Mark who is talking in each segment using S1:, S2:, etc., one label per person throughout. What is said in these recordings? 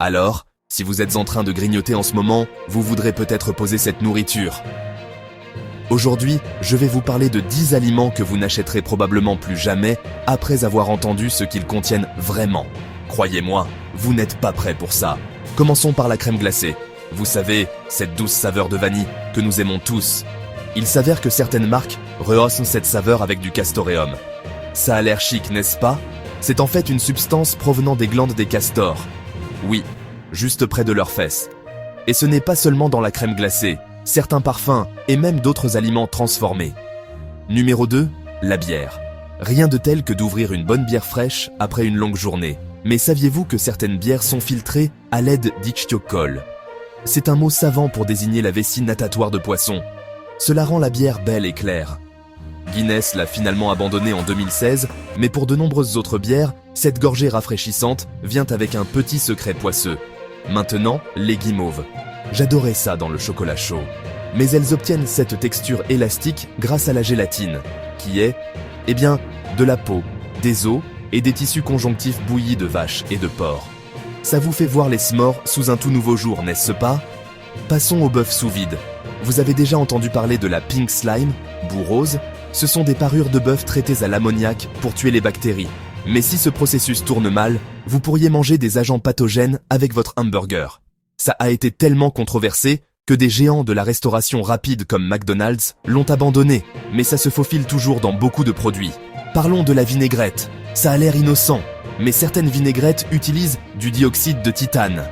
S1: Alors, si vous êtes en train de grignoter en ce moment, vous voudrez peut-être poser cette nourriture. Aujourd'hui, je vais vous parler de 10 aliments que vous n'achèterez probablement plus jamais après avoir entendu ce qu'ils contiennent vraiment. Croyez-moi, vous n'êtes pas prêts pour ça. Commençons par la crème glacée. Vous savez, cette douce saveur de vanille que nous aimons tous. Il s'avère que certaines marques rehaussent cette saveur avec du castoreum. Ça a l'air chic, n'est-ce pas? C'est en fait une substance provenant des glandes des castors. Oui, juste près de leurs fesses. Et ce n'est pas seulement dans la crème glacée, certains parfums et même d'autres aliments transformés. Numéro 2, la bière. Rien de tel que d'ouvrir une bonne bière fraîche après une longue journée. Mais saviez-vous que certaines bières sont filtrées à l'aide d'ichthyocol? C'est un mot savant pour désigner la vessie natatoire de poisson. Cela rend la bière belle et claire. Guinness l'a finalement abandonnée en 2016, mais pour de nombreuses autres bières, cette gorgée rafraîchissante vient avec un petit secret poisseux. Maintenant, les guimauves. J'adorais ça dans le chocolat chaud. Mais elles obtiennent cette texture élastique grâce à la gélatine, qui est, de la peau, des os et des tissus conjonctifs bouillis de vaches et de porcs. Ça vous fait voir les s'mores sous un tout nouveau jour, n'est-ce pas? Passons au bœuf sous vide. Vous avez déjà entendu parler de la pink slime, boue rose? Ce sont des parures de bœuf traitées à l'ammoniac pour tuer les bactéries. Mais si ce processus tourne mal, vous pourriez manger des agents pathogènes avec votre hamburger. Ça a été tellement controversé que des géants de la restauration rapide comme McDonald's l'ont abandonné, mais ça se faufile toujours dans beaucoup de produits. Parlons de la vinaigrette. Ça a l'air innocent, mais certaines vinaigrettes utilisent du dioxyde de titane,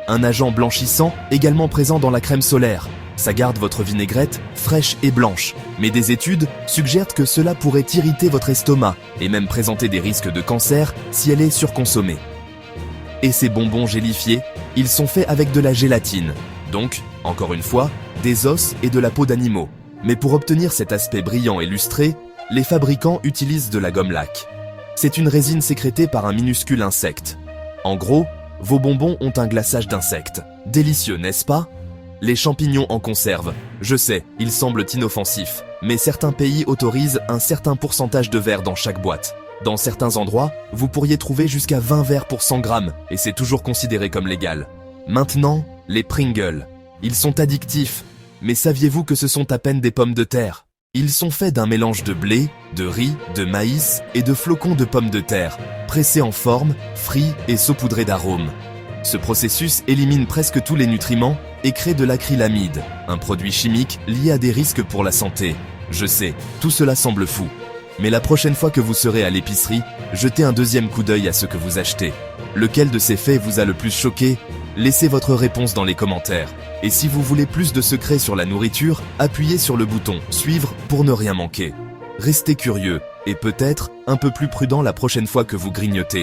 S1: un agent blanchissant également présent dans la crème solaire. Ça garde votre vinaigrette fraîche et blanche, mais des études suggèrent que cela pourrait irriter votre estomac et même présenter des risques de cancer si elle est surconsommée. Et ces bonbons gélifiés, ils sont faits avec de la gélatine, donc, encore une fois, des os et de la peau d'animaux. Mais pour obtenir cet aspect brillant et lustré, les fabricants utilisent de la gomme laque. C'est une résine sécrétée par un minuscule insecte. En gros, vos bonbons ont un glaçage d'insectes. Délicieux, n'est-ce pas? Les champignons en conserve. Je sais, ils semblent inoffensifs, mais certains pays autorisent un certain pourcentage de verre dans chaque boîte. Dans certains endroits, vous pourriez trouver jusqu'à 20 verres pour 100 grammes, et c'est toujours considéré comme légal. Maintenant, les Pringles. Ils sont addictifs, mais saviez-vous que ce sont à peine des pommes de terre? Ils sont faits d'un mélange de blé, de riz, de maïs et de flocons de pommes de terre, pressés en forme, frits et saupoudrés d'arômes. Ce processus élimine presque tous les nutriments et crée de l'acrylamide, un produit chimique lié à des risques pour la santé. Je sais, tout cela semble fou. Mais la prochaine fois que vous serez à l'épicerie, jetez un deuxième coup d'œil à ce que vous achetez. Lequel de ces faits vous a le plus choqué? Laissez votre réponse dans les commentaires. Et si vous voulez plus de secrets sur la nourriture, appuyez sur le bouton « Suivre » pour ne rien manquer. Restez curieux et peut-être un peu plus prudent la prochaine fois que vous grignotez.